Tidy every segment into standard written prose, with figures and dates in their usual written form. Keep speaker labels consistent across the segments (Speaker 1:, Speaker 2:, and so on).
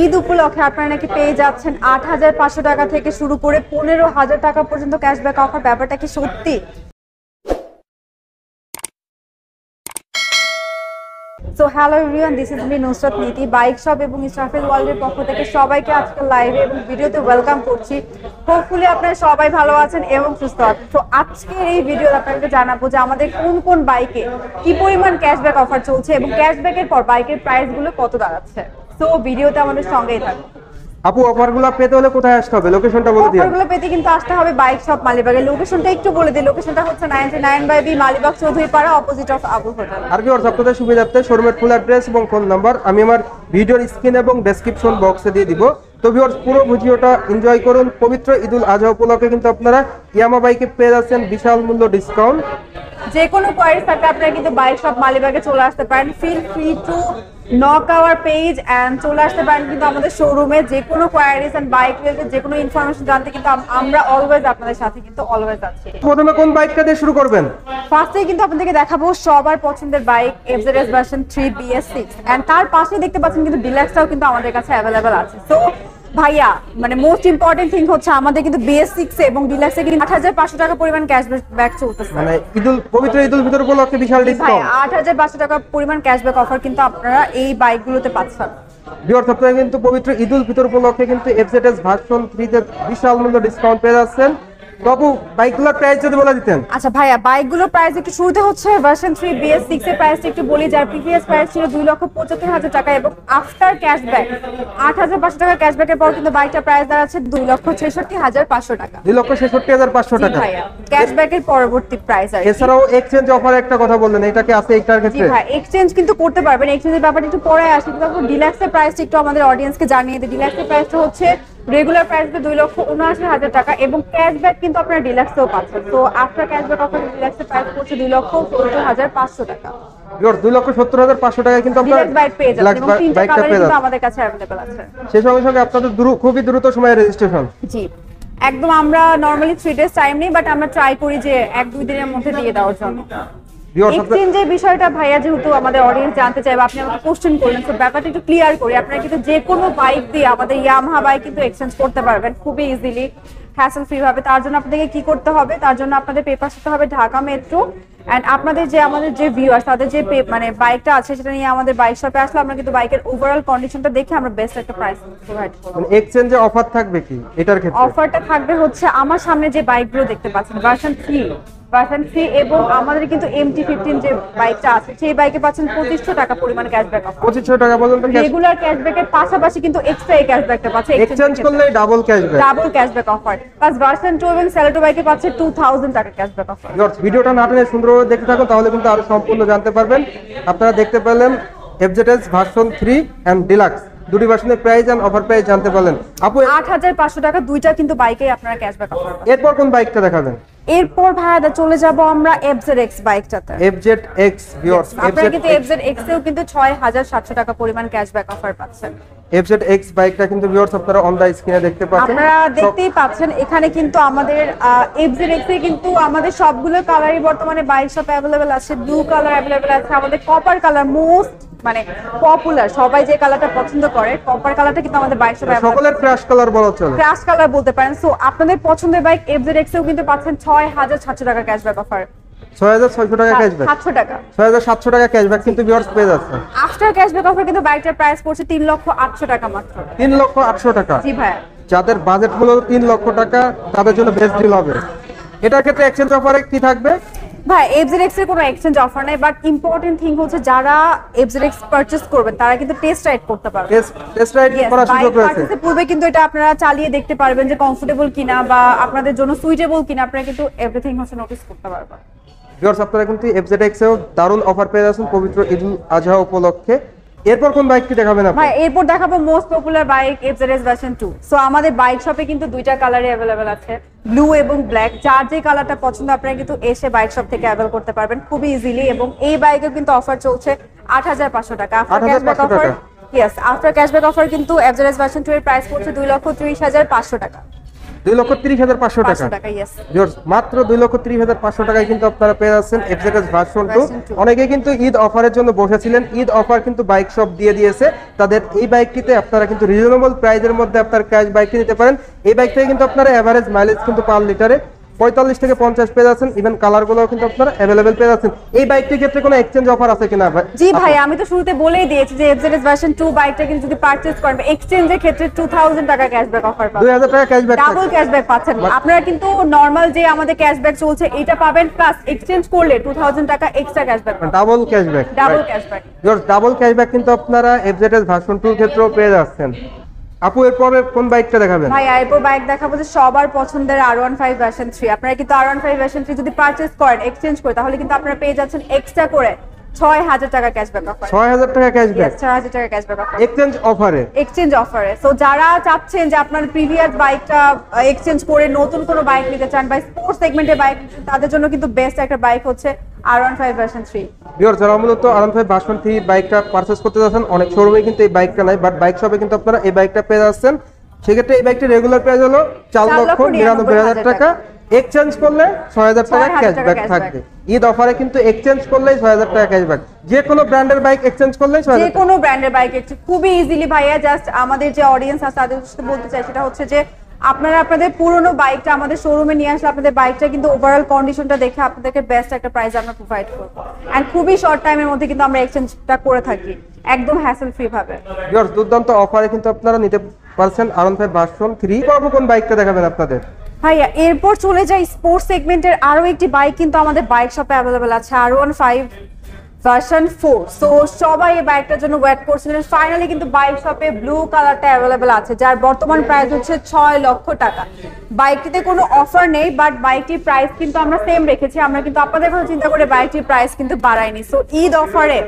Speaker 1: ঈদ উপলক্ষে আপনারা নাকি পেয়ে যাচ্ছেন ৮৫০০ টাকা থেকে শুরু করে ১৫,০০০ টাকা পর্যন্ত ক্যাশব্যাক অফার, ব্যাপারটা কি সত্যি? So hello everyone, this is me Nusrat Niti. Bike shop এবং ইসরাফিল ওয়ার্ল্ডের পক্ষ থেকে সবাইকে আজকে লাইভে এবং ভিডিওতে ওয়েলকাম করছি। হোপফুলি আপনারা সবাই ভালো আছেন এবং সুস্থ আছেন। তো আজকের এই ভিডিওতে আপনাদেরকে জানাবো যে আমাদের কোন কোন বাইকে কি পরিমাণ ক্যাশব্যাক অফার চলছে এবং ক্যাশব্যাকের পর বাইকের প্রাইসগুলো কত দাঁড়াচ্ছে। সো ভিডিওতে আমাদের সঙ্গেই থাকুন।
Speaker 2: আপু, অফারগুলো পেতে হলে কোথায় আসতে হবে? লোকেশনটা বলে দিন।
Speaker 1: অফারগুলো পেতে কিন্তু আসতে হবে বাইক শপ মালিবাগের। লোকেশনটা একটু বলে দিই। লোকেশনটা হচ্ছে 99/B Malibagh Chowdhuripara, opposite of Abul hotel.
Speaker 2: আর ভিউয়ার্স, আপনাদের সুবিধার্থে শোরুমের ফুল অ্যাড্রেস এবং ফোন নাম্বার আমি আমার ভিডিওর স্ক্রিন এবং ডেসক্রিপশন বক্সে দিয়ে দিব। তো ভিউয়ার্স, পুরো ভিডিওটা এনজয় করুন। পবিত্র ঈদুল আজহা উপলক্ষে কিন্তু আপনারা ইয়ামা বাইকে পেয়ে যাচ্ছেন বিশাল মূল্য ডিসকাউন্ট।
Speaker 1: যে কোনো কোয়ারিজ থাকলে আপনারা কিন্তু বাইক শপ মালিবাগে চলে আসতে পারেন। Feel free to knock our page and চলে আসতে পারেন কিন্তু আমাদের শোরুমে। যে কোনো কোয়ারিজ এন্ড বাইক রিলেটেড যে কোনো ইনফরমেশন জানতে কিন্তু আমরা অলওয়েজ আপনাদের সাথে কিন্তু অলওয়েজ আছি।
Speaker 2: প্রথমে কোন বাইকটা দিয়ে শুরু করবেন?
Speaker 1: ফার্স্টে কিন্তু আপনাদেরকে দেখাবো সবার পছন্দের bike FZS version 3 BS6 and তার পাশেই দেখতে পাচ্ছেন কিন্তু ডিলাক্সটাও কিন্তু আমাদের কাছে অ্যাভেলেবেল আছে। সো ভাইয়া, মানে মোস্ট ইম্পর্টেন্ট থিং হচ্ছে আমাদের কিন্তু BS6 এবং ডিলাক্সে কিন্তু ৮৫০০ টাকা পরিমাণ ক্যাশব্যাক চলতেছে।
Speaker 2: মানে পবিত্র ঈদুল ফিতর উপলক্ষে বিশাল ডিসকাউন্ট।
Speaker 1: ৮৫০০ টাকা পরিমাণ ক্যাশব্যাক অফার কিন্তু আপনারা এই বাইকগুলোতে পাচ্ছেন।
Speaker 2: ভিউয়ার্স, আপনারা কিন্তু পবিত্র ঈদুল ফিতর উপলক্ষে কিন্তু FZS ভার্সন 3 তে বিশাল মূল্য ডিসকাউন্ট পেয়ে যাচ্ছেন। তো আপু, বাইকগুলোর প্রাইস যদি বলে দিতেন।
Speaker 1: আচ্ছা ভাইয়া, বাইকগুলোর প্রাইস একটু শুরুতে হচ্ছে ভার্সন 3 BS6 এর প্রাইসটা একটু বলি, যার প্রিভিয়াস প্রাইস ছিল ২,৭৫,০০০ টাকা এবং আফটার ক্যাশব্যাক ৮৫০০ টাকা ক্যাশব্যাকের পর কিন্তু বাইকটা প্রাইস দাঁড়াচ্ছে ২,৬৬,৫০০ টাকা।
Speaker 2: ২,৬৬,৫০০ টাকা
Speaker 1: ভাইয়া, ক্যাশব্যাকের পরবর্তী প্রাইস। আর
Speaker 2: এছাড়াও এক্সচেঞ্জ অফার একটা কথা বললেন, এটা কি আছে এইটার ক্ষেত্রে?
Speaker 1: জি ভাই, এক্সচেঞ্জ কিন্তু করতে পারবেন। এক্সচেঞ্জের ব্যাপারটা একটু পরে আসি, কিন্তু আপনি ডিলাক্সের প্রাইসটা একটু আমাদের অডিয়েন্সকে জানিয়ে দিই। ডিলাক্সের প্রাইসটা হচ্ছে রেগুলার প্রাইস ২,৭৯,০০০ টাকা এবং ক্যাশব্যাক কিন্তু আপনারা ডিলাক্সেও পাচ্ছেন। তো আফটার ক্যাশব্যাক অফার ডিলাক্সের প্রাইস পড়ছে ২,৭০,৫০০ টাকা।
Speaker 2: ২,৭০,৫০০ টাকা কিন্তু আপনারা
Speaker 1: ডিলাক্স বাইক পেয়ে যাবেন এবং তিনটা কালার কিন্তু আমাদের কাছে अवेलेबल আছে।
Speaker 2: সেই সঙ্গে সঙ্গে আপনাদের খুবই দ্রুত সময়ে রেজিস্ট্রেশন।
Speaker 1: জি একদম, আমরা নরমালি 3 ডেজ টাইম নেই, বাট আমরা ট্রাই করি যে 1-2 দিনের মধ্যে দিয়ে দেওয়ার জন্য। এক্সচেঞ্জের বিষয়টা ভাইয়া যেহেতু আমাদের অডিয়েন্স জানতে চাইবে, আপনি আমাকে কোশ্চেন করলেন, তো ব্যাপারটা একটু ক্লিয়ার করি। আপনারা কিন্তু যে কোনো বাইক দিয়ে আমাদের ইয়ামাহা বাইক কিন্তু এক্সচেঞ্জ করতে পারবেন খুবই ইজিলি, হ্যাসেল ফ্রি ভাবে। তার জন্য আপনাদেরকে কি করতে হবে? তার জন্য আপনাদের পেপার সাথে হবে ঢাকা মেট্রো এন্ড আপনাদের যে আমাদের যে ভিউয়ার্স তাদের যে মানে বাইকটা আছে সেটা নিয়ে আমাদের বাইক শপে আসলে আমরা কিন্তু বাইকের ওভারঅল কন্ডিশনটা দেখে আমরা বেস্ট একটা প্রাইস প্রোভাইড করব।
Speaker 2: মানে এক্সচেঞ্জে অফার থাকবে কি এটার ক্ষেত্রে?
Speaker 1: অফারটা থাকবে হচ্ছে আমার সামনে যে বাইকগুলো দেখতে পাচ্ছেন ভার্সন 3 এবং আমাদের কিন্তু MT-15 যে বাইকটা আছে সেই বাইকে পাচ্ছেন ২৫০০ টাকা পরিমাণ ক্যাশব্যাক অফার।
Speaker 2: ২৫০০ টাকা পর্যন্ত
Speaker 1: রেগুলার ক্যাশব্যাকের পাশাপাশি কিন্তু এক্সট্রা এই ক্যাশব্যাকটা পাচ্ছে
Speaker 2: এক্সচেঞ্জ করলে double
Speaker 1: cashback offer. Plus version 2 এবং সেলেটো বাইকে পাচ্ছে 2000 টাকা ক্যাশব্যাক অফার।
Speaker 2: ভিডিওটা না টেনে সুন্দরভাবে দেখতে থাকুন, তাহলে কিন্তু আরো সম্পূর্ণ জানতে পারবেন। আপনারা দেখতে পেলেন FZS ভার্সন 3 এন্ড ডিলাক্স দুটি ভার্সনের প্রাইস এন্ড অফার প্রাইস জানতে পারলেন। আপু,
Speaker 1: ৮৫০০ টাকা দুইটা কিন্তু বাইকে আপনারা ক্যাশব্যাক অফার পাবেন।
Speaker 2: এরপর কোন বাইকটা দেখাবেন?
Speaker 1: এরপর ভাইয়া চলে যাব আমরা FZX বাইকটাতে।
Speaker 2: FZX ভিউয়ার্স,
Speaker 1: আপনারা কিন্তু FZX এও কিন্তু ৬৭০০ টাকা পরিমাণ ক্যাশব্যাক অফার পাচ্ছেন।
Speaker 2: FZX বাইকটা কিন্তু ভিউয়ার্স আপনারা অন দা স্ক্রিনে দেখতে পাচ্ছেন।
Speaker 1: আপনারা দেখতেই পাচ্ছেন এখানে কিন্তু আমাদের FZX এ কিন্তু আমাদের সবগুলো কালারই বর্তমানে বাইক শপে अवेलेबल আছে। ব্লু কালার अवेलेबल আছে, আমাদের কপার কালার মোস্ট মানে পপুলার, সবাই যে কালারটা পছন্দ করে কপার কালারটা কিন্তু আমাদের বাইক শপে
Speaker 2: সকলের ক্রাশ কালার বলা চলে,
Speaker 1: ক্রাশ কালার বলতে পারেন। সো আপনাদের পছন্দের বাইক FZX এও কিন্তু পাচ্ছেন ৬৭০০ টাকা ক্যাশব্যাক অফার।
Speaker 2: ৬৬০০ টাকা ক্যাশব্যাক,
Speaker 1: ৭০০ টাকা,
Speaker 2: ৬৭০০ টাকা ক্যাশব্যাক কিন্তু ভিউয়ার্স পেয়ে যাচ্ছে।
Speaker 1: আফটার ক্যাশব্যাক অফার কিন্তু বাইকটার প্রাইস পড়ছে ৩,৮০০ টাকা মাত্র।
Speaker 2: ৩,৮০০ টাকা।
Speaker 1: জি ভাই,
Speaker 2: যাদের বাজেট হলো ৩ লক্ষ টাকা তাদের জন্য বেস্ট ডিল হবে। এটার ক্ষেত্রে এক্সচেঞ্জ অফারে কি থাকবে?
Speaker 1: ভাই FZX এর কোনো এক্সচেঞ্জ অফার নাই, বাট ইম্পর্টেন্ট থিং হচ্ছে যারা FZX পারচেজ করবেন তারা কিন্তু টেস্ট রাইড করতে পারবে।
Speaker 2: টেস্ট রাইড করার সুযোগ রয়েছে।
Speaker 1: পারচেজের পূর্বে কিন্তু এটা আপনারা চালিয়ে দেখতে পারবেন যে কমফোর্টেবল কিনা বা আপনাদের জন্য সুইটেবল কিনা, আপনারা কিন্তু এভরিথিং হচ্ছে নোটিস করতে পারবেন।
Speaker 2: ভিউয়ার্স, আপনারা কিন্তু FZX এও দারুণ অফার পেয়ে যাচ্ছেন পবিত্র ঈদুল আজহা উপলক্ষে। এরপর কোন বাইকটি দেখাবেন আপনি?
Speaker 1: ভাই এরপর দেখাবো most popular bike FZS version 2। So আমাদের বাইক শপে কিন্তু দুইটা কালারই अवेलेबल আছে, ব্লু এবং ব্ল্যাক। যার যে কালারটা পছন্দ আপনারা কিন্তু এসে বাইক শপ থেকে অ্যাভেল করতে পারবেন খুবই ইজিলি। এবং এই বাইকেও কিন্তু অফার চলছে ৮৫০০ টাকা after cashback offer. Yes, after cashback offer কিন্তু FZS ভার্সন 2 এর প্রাইস পড়ছে ২,৩০,৫০০ টাকা।
Speaker 2: 2,30,500 টাকা।
Speaker 1: 500 টাকা, yes।
Speaker 2: ভিউয়ার্স মাত্র 2,30,500 টাকায় কিন্তু আপনারা পেয়ে যাচ্ছেন FZS ভার্সন 2।
Speaker 1: Version 2।
Speaker 2: অনেকে কিন্তু ঈদ অফারের জন্য বসেছিলেন, ঈদ অফার কিন্তু বাইক শপ দিয়ে দিয়েছে তাদের। এই বাইকটিতে আপনারা কিন্তু রিজনেবল প্রাইসের মধ্যে আপনার ক্যাশ বাইকটি নিতে পারেন। এই বাইক থেকে কিন্তু আপনারা এভারেজ মাইলেজ কিন্তু পার লিটারে 45 থেকে 50 পেয়ে যাচ্ছেন। ইভেন কালারগুলো কিন্তু আপনারা अवेलेबल পেয়ে যাচ্ছেন। এই বাইকটির ক্ষেত্রে কোনো এক্সচেঞ্জ অফার আছে কিনা ভাই?
Speaker 1: জি ভাই, আমি তো শুরুতে বলেই দিয়েছি যে FZS ভার্সন 2 বাইকটা কিন্তু যদি পারচেজ করেন এক্সচেঞ্জের ক্ষেত্রে 2000 টাকা ক্যাশব্যাক অফার পাবেন।
Speaker 2: 2000 টাকা ক্যাশব্যাক,
Speaker 1: ডাবল ক্যাশব্যাক পাচ্ছেন। আপনারা কিন্তু নরমাল যে আমাদের ক্যাশব্যাক চলছে এটা পাবেন, প্লাস এক্সচেঞ্জ করলে 2000 টাকা এক্সট্রা ক্যাশব্যাক পাবেন।
Speaker 2: Double cashback,
Speaker 1: double cashback.
Speaker 2: Double cashback কিন্তু আপনারা FZS ভার্সন 2 এর ক্ষেত্রেও পেয়ে যাচ্ছেন। আপু এরপরে কোন বাইকটা দেখাবেন?
Speaker 1: ভাই এরপর বাইক দেখাবো যে সবার পছন্দের R15 ভার্সন 3। আপনারা কিন্তু R15 ভার্সন 3 যদি পারচেজ করেন এক্সচেঞ্জ করে তাহলে কিন্তু আপনারা পেয়ে যাচ্ছেন এক্সট্রা করে 6000 টাকা ক্যাশব্যাক অফার।
Speaker 2: 6000 টাকা ক্যাশব্যাক,
Speaker 1: 6000 টাকা ক্যাশব্যাক অফার
Speaker 2: এক্সচেঞ্জ অফারে।
Speaker 1: এক্সচেঞ্জ অফারে। সো যারা চাচ্ছেন যে আপনার প্রিভিয়াস বাইকটা এক্সচেঞ্জ করে নতুন কোনো বাইক নিতে চান বা স্পোর্টস সেগমেন্টের বাইক, তাদের জন্য কিন্তু বেস্ট একটা বাইক হচ্ছে R15 ভার্সন 3।
Speaker 2: ভিউয়ার্স যারা মূলত R15 ভার্সন 3 বাইকটা পারচেজ করতে যাচ্ছেন, অনেক শোরুমে কিন্তু এই বাইকটা নাই, বাট বাইক শপে কিন্তু আপনারা এই বাইকটা পেয়ে যাচ্ছেন। সেক্ষেত্রে এই বাইকটির রেগুলার প্রাইস হলো 4,99,000 টাকা। এক্সচেঞ্জ করলে 6000 টাকা ক্যাশব্যাক থাকবে। ঈদ অফারে কিন্তু এক্সচেঞ্জ করলেই 6000 টাকা ক্যাশব্যাক। যে কোনো ব্র্যান্ডের বাইক এক্সচেঞ্জ করলেই 6000
Speaker 1: যে কোনো ব্র্যান্ডের বাইক খুবই ইজিলি ভাইয়া। জাস্ট আমাদের যে অডিয়েন্স আছে তাদের সাথে বলতে চাই সেটা হচ্ছে যে আপনারা আপনাদের পুরনো বাইকটা আমাদের শোরুমে নিয়ে আসলে আপনাদের বাইকটা কিন্তু ওভারঅল কন্ডিশনটা দেখে আপনাদেরকে বেস্ট একটা প্রাইস আমরা প্রোভাইড করবো। এন্ড খুবই শর্ট টাইমের মধ্যে কিন্তু আমরা এক্সচেঞ্জটা করে থাকি একদম হ্যাসেল ফ্রি ভাবে।
Speaker 2: ভিউয়ার্স দুর্দান্ত অফারে কিন্তু আপনারা নিতে পারছেন R15 ভার্সন 3। কোন বাইকটা দেখাবেন আপনাদের?
Speaker 1: ভাইয়া এরপর চলে যাই স্পোর্টস সেগমেন্টের আরো একটি বাইক কিন্তু আমাদের বাইক শপে अवेलेबल আছে, R15 ভার্সন 4। সো সবাই এই বাইকটার জন্য ওয়েট করছিলেন, ফাইনালি কিন্তু বাইক শপে ব্লু কালারটা अवेलेबल আছে যার বর্তমান প্রাইস হচ্ছে 6 লক্ষ টাকা। বাইকটিতে কোনো অফার নেই, বাট বাইকটির প্রাইস কিন্তু আমরা সেম রেখেছি। আমরা কিন্তু আপনাদের কথা চিন্তা করে বাইকটির প্রাইস কিন্তু বাড়াইনি। সো ঈদ অফারে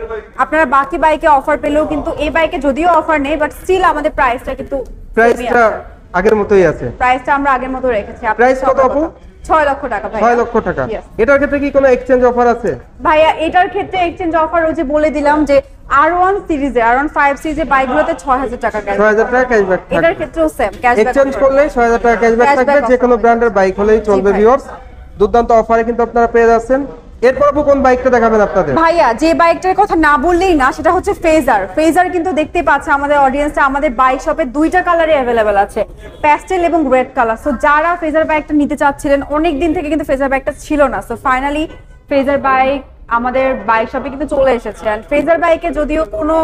Speaker 1: আপনারা বাকি বাইকে অফার পেলেও কিন্তু এই বাইকে যদিও অফার নেই, বাট স্টিল আমাদের প্রাইসটা কিন্তু
Speaker 2: প্রাইসটা আগের মতোই আছে।
Speaker 1: প্রাইসটা আমরা আগের মতো রেখেছি।
Speaker 2: প্রাইস কত আপু?
Speaker 1: 6 লক্ষ টাকা ভাই।
Speaker 2: 6 লক্ষ টাকা। এটার ক্ষেত্রে কি কোনো এক্সচেঞ্জ অফার আছে?
Speaker 1: ভাইয়া এটার ক্ষেত্রে এক্সচেঞ্জ অফার ওই যে বলে দিলাম যে R1 সিরিজে R15 সিরিজে বাইকগুলোতে 6000 টাকা ক্যাশব্যাক।
Speaker 2: 6000 টাকা ক্যাশব্যাক থাকবে।
Speaker 1: এটার ক্ষেত্রেও সেম ক্যাশব্যাক।
Speaker 2: এক্সচেঞ্জ করলে 6000 টাকা ক্যাশব্যাক থাকবে। যে কোনো ব্র্যান্ডের বাইক হলেই চলবে। ভিউয়ার্স দুর্দান্ত অফারে কিন্তু আপনারা পেয়ে যাচ্ছেন। এরপর কোন বাইকটা দেখাবেন আপনাদের?
Speaker 1: ভাইয়া যে বাইকটার কথা না বললেই না সেটা হচ্ছে ফেজার। ফেজার কিন্তু দেখতে পাচ্ছে আমাদের অডিয়েন্সটা আমাদের বাইক শপে দুইটা কালারে अवेलेबल আছে, প্যাস্টেল এবং রেড কালার। সো যারা ফেজার বাইকটা নিতে চাচ্ছিলেন অনেক দিন থেকে কিন্তু ফেজার বাইকটা ছিল না, সো ফাইনালি ফেজার বাইক আমাদের বাইক শপে কিন্তু চলে এসেছে। এন্ড ফেজার বাইকে যদিও কোনো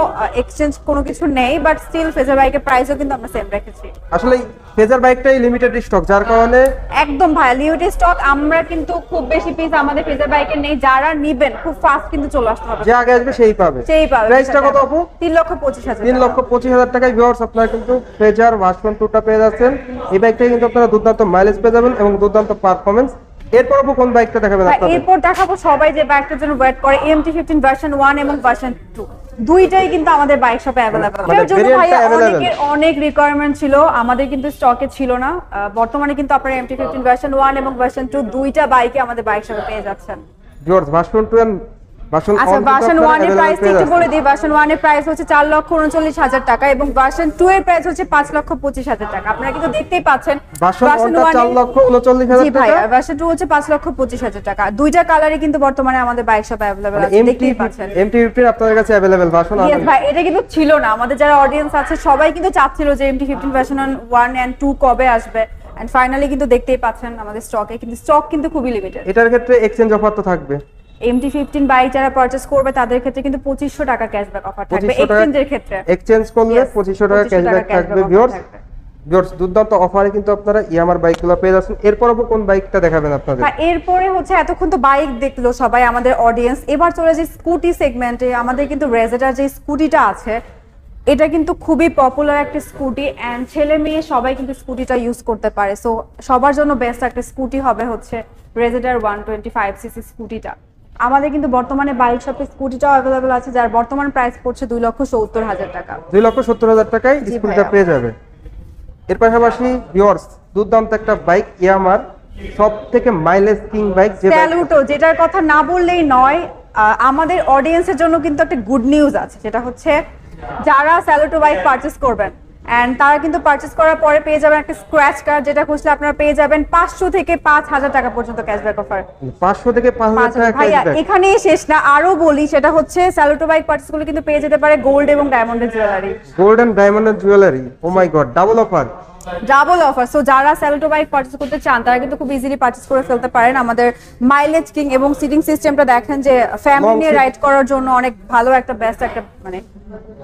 Speaker 1: এক্সচেঞ্জ কোনো কিছু নেই, বাট স্টিল ফেজার বাইকের প্রাইসও কিন্তু আমরা সেম রেখেছি।
Speaker 2: আসলে ফেজার বাইকটাই লিমিটেড স্টক, যার কারণে
Speaker 1: একদম ভাই লিমিটেড স্টক। আমরা কিন্তু খুব বেশি পিস আমাদের ফেজার বাইকে নেই, যারা নেবেন খুব ফাস্ট কিন্তু চলে আসতে হবে।
Speaker 2: যে আগে আসবে সেই পাবে। প্রাইসটা কত আপু?
Speaker 1: 3,25,000।
Speaker 2: 3,25,000 টাকায় ভিউয়ার্স আপনারা কিন্তু ফেজার ভার্সন 2টা পেয়ে যাচ্ছেন। এই বাইকটা কিন্তু আপনারা দুর্দান্ত মাইলেজ পেয়ে যাবেন এবং দুর্দান্ত পারফরম্যান্স। এরপর কোন বাইকটা দেখাবেন আপনাদের?
Speaker 1: এরপর দেখাবো সবাই যে বাইকটার জন্য ওয়েট করে MT-15 ভার্সন 1 এবং ভার্সন 2 দুইটাই কিন্তু আমাদের বাইক শপে अवेलेबल। এর জন্য ভাইয়া অনেক রিকোয়ারমেন্ট ছিল, আমাদের কিন্তু স্টকে ছিল না। বর্তমানে কিন্তু আপনারা MT-15 ভার্সন 1 এবং ভার্সন 2 দুইটা বাইকে আমাদের বাইক শপে পেয়ে যাচ্ছেন।
Speaker 2: ভিউয়ার্স ভার্সন 2 এন্ড ভার্সন 1
Speaker 1: আচ্ছা ভার্সন 1 এর প্রাইস একটু বলে দিই। ভার্সন 1 এর প্রাইস হচ্ছে 4,39,000 টাকা এবং ভার্সন 2 এর প্রাইস হচ্ছে 5,25,000 টাকা। আপনারা কিন্তু দেখতেই পাচ্ছেন
Speaker 2: ভার্সন 1 4,39,000 টাকা।
Speaker 1: জি ভাই, ভার্সন 2 হচ্ছে 5,25,000 টাকা। দুইটা কালারই কিন্তু বর্তমানে আমাদের বাইক শপে अवेलेबल আছে, দেখতেই পাচ্ছেন।
Speaker 2: MT-15 আপনাদের কাছে अवेलेबल ভার্সন 1।
Speaker 1: ভাই এটা কিন্তু ছিল না, আমাদের যারা অডিয়েন্স আছে সবাই কিন্তু চাচ্ছিল যে MT-15 ভার্সন 1 এন্ড 2 কবে আসবে, এন্ড ফাইনালি কিন্তু দেখতেই পাচ্ছেন আমাদের স্টকে কিন্তু স্টক কিন্তু খুবই লিমিটেড।
Speaker 2: এটার ক্ষেত্রে এক্সচেঞ্জ অফার তো থাকবে।
Speaker 1: MT-15 বাইক যারা পারচেজ করবে তাদের ক্ষেত্রে কিন্তু 2500 টাকা ক্যাশব্যাক অফার থাকবে এক্সচেঞ্জের ক্ষেত্রে।
Speaker 2: এক্সচেঞ্জ করলে 2500 টাকা ক্যাশব্যাক থাকবে। ভিউয়ার্স দুর্দান্ত অফারে কিন্তু আপনারা ইয়ামার বাইকগুলো পেয়ে যাচ্ছেন। এরপর কোন বাইকটা দেখাবেন আপনাদের?
Speaker 1: এরপরে হচ্ছে এতক্ষণ তো বাইক দেখলো সবাই আমাদের অডিয়েন্স, এবার চলে যে স্কুটি সেগমেন্টে আমাদের কিন্তু রেজেটার যে স্কুটিটা আছে এটা কিন্তু খুবই পপুলার একটা স্কুটি এন্ড ছেলে মেয়ে সবাই কিন্তু স্কুটিটা ইউজ করতে পারে। সো সবার জন্য বেস্ট একটা স্কুটি হবে হচ্ছে রেজেটার 125cc স্কুটিটা। আমাদের কিন্তু বর্তমানে বাইক শপে স্কুটিটাও अवेलेबल আছে যার বর্তমান প্রাইস পড়ছে 2,70,000 টাকা।
Speaker 2: 2,70,000 টাকায় স্কুটিটা পেয়ে যাবে। এর পাশাপাশি ভিউয়ার্স দুর্দান্ত একটা বাইক ইয়ামার সবথেকে মাইলেজ কিং বাইক
Speaker 1: স্যালুটো, যেটার কথা না বললেই নয়। আমাদের অডিয়েন্সের জন্য কিন্তু একটা গুড নিউজ আছে, যেটা হচ্ছে যারা স্যালুটো বাইক পারচেজ করবেন এন্ড তারা কিন্তু পারচেজ করার পরে পেয়ে যাবেন একটা স্ক্র্যাচ কার্ড, যেটা খুঁজলে আপনারা পেয়ে যাবেন 500 থেকে 5000 টাকা পর্যন্ত ক্যাশব্যাক অফার।
Speaker 2: 500 থেকে 5000 টাকা
Speaker 1: ভাইয়া
Speaker 2: ক্যাশব্যাক।
Speaker 1: এখানেই শেষ না, আরো বলি, সেটা হচ্ছে স্যালুটো বাইক পারচেজ করলে কিন্তু পেয়ে যেতে পারে গোল্ড এবং ডায়মন্ডের জুয়েলারি।
Speaker 2: গোল্ড এন্ড ডায়মন্ডের jewellery, oh my God, double offer.
Speaker 1: Double offer. So যারা স্যালুটো বাইক পারচেজ করতে চান তারা কিন্তু খুব ইজিলি পারচেজ করে ফেলতে পারেন। আমাদের মাইলেজ কিং এবং সিটিং সিস্টেমটা দেখেন যে ফ্যামিলি নিয়ে রাইড করার জন্য অনেক ভালো একটা বেস্ট একটা মানে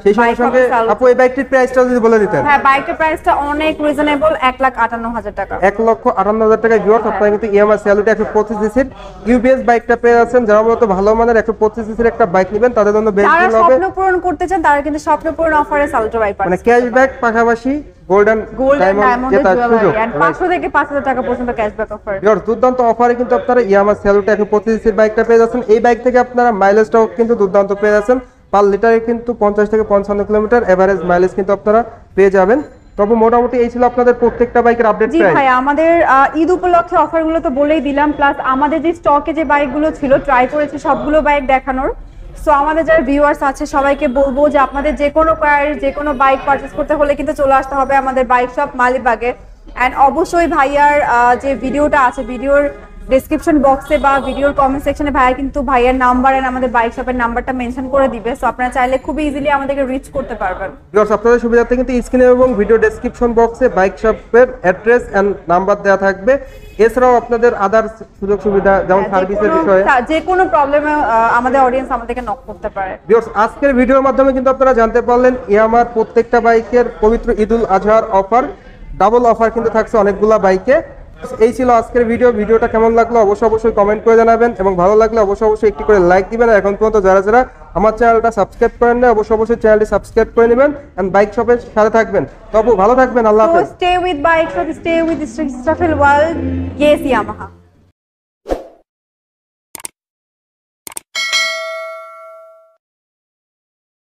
Speaker 2: সেই সঙ্গে সঙ্গে আপু এই বাইকটির প্রাইসটা যদি বলে দিতেন।
Speaker 1: হ্যাঁ, বাইকের প্রাইসটা অনেক রিজনেবল, 1,58,000 টাকা।
Speaker 2: 1,58,000 টাকায় ভিউয়ার্স আপনারা কিন্তু ইয়ামাহা স্যালুটো 125 সিসির ইউবিএস বাইকটা পেয়ে যাচ্ছেন। যারা মূলত ভালো মানের 125 সিসির একটা বাইক নেবেন তাদের জন্য বেস্ট
Speaker 1: যারা
Speaker 2: ডিল হবে।
Speaker 1: স্বপ্ন পূরণ করতে চান তারা কিন্তু স্বপ্ন পূরণ অফারে স্যালুটো বাইক পাচ্ছেন,
Speaker 2: মানে ক্যাশব্যাক পাশাপাশি গোল্ডেন
Speaker 1: ডায়মন্ড
Speaker 2: জেতার সুযোগ।
Speaker 1: এন্ড 500 থেকে 5000 টাকা পর্যন্ত ক্যাশব্যাক অফার।
Speaker 2: ভিউয়ার্স দুর্দান্ত অফারে কিন্তু আপনারা ইয়ামাহা স্যালুটো 125 সিসির বাইকটা পেয়ে যাচ্ছেন। এই বাইক থেকে আপনারা মাইলেজটাও কিন্তু দুর্দান্ত পেয়ে যাচ্ছেন। পার লিটারে কিন্তু 50 থেকে 55 কিলোমিটার এভারেজ মাইলেজ কিন্তু আপনারা পেয়ে যাবেন। তবে মোটামুটি এই ছিল আপনাদের প্রত্যেকটা বাইকের আপডেট
Speaker 1: জি
Speaker 2: প্রাইস।
Speaker 1: ভাই, আমাদের ঈদ উপলক্ষে অফারগুলো তো বলেই দিলাম, প্লাস আমাদের যে স্টকে যে বাইকগুলো ছিল ট্রাই করেছি সবগুলো বাইক দেখানোর। সো আমাদের যারা ভিউয়ার্স আছে সবাইকে বলবো যে আপনাদের যে কোনো কোয়ারি যে কোনো বাইক পারচেজ করতে হলে কিন্তু চলে আসতে হবে আমাদের বাইক শপ মালিবাগে। অ্যান্ড অবশ্যই ভাইয়ার যে ভিডিওটা আছে ভিডিওর ডেসক্রিপশন বক্সে বা ভিডিওর কমেন্ট সেকশনে ভাইয়া কিন্তু ভাইয়ার নাম্বার এন্ড আমাদের বাইক শপের নাম্বারটা মেনশন করে দিবে। সো আপনারা চাইলে খুব ইজিলি আমাদেরকে রিচ করতে পারবেন।
Speaker 2: ভিউয়ার্স আপনাদের সুবিধার্থে কিন্তু স্ক্রিনে এবং ভিডিও ডেসক্রিপশন বক্সে বাইক শপের অ্যাড্রেস এন্ড নাম্বার দেওয়া থাকবে। এছাড়াও আপনাদের আদার সুযোগ সুবিধা যেমন সার্ভিসের বিষয়ে
Speaker 1: যে কোনো প্রবলেমে আমাদের অডিয়েন্স আমাদেরকে নক করতে পারে।
Speaker 2: ভিউয়ার্স আজকের ভিডিওর মাধ্যমে কিন্তু আপনারা জানতে পারলেন ইয়ামাহার প্রত্যেকটা বাইকের পবিত্র ঈদুল আজহার অফার, ডাবল অফার কিন্তু থাকছে অনেকগুলা বাইকে। এই ছিল আজকের ভিডিওটা কেমন লাগলো অবশ্যই কমেন্ট করে জানাবেন এবং ভালো লাগলে অবশ্যই একটি করে লাইক দিবেন। আর এখন পর্যন্ত যারা যারা আমার চ্যানেলটা সাবস্ক্রাইব করেন না অবশ্যই চ্যানেলটি সাবস্ক্রাইব করে নেবেন এন্ড বাইক শপের সাথে থাকবেন। তবু ভালো থাকবেন, আল্লাহ হাফেজ।
Speaker 1: Stay with bike shop, stay with স্টাফেল ওয়ার্ল্ড। Yes Yamaha.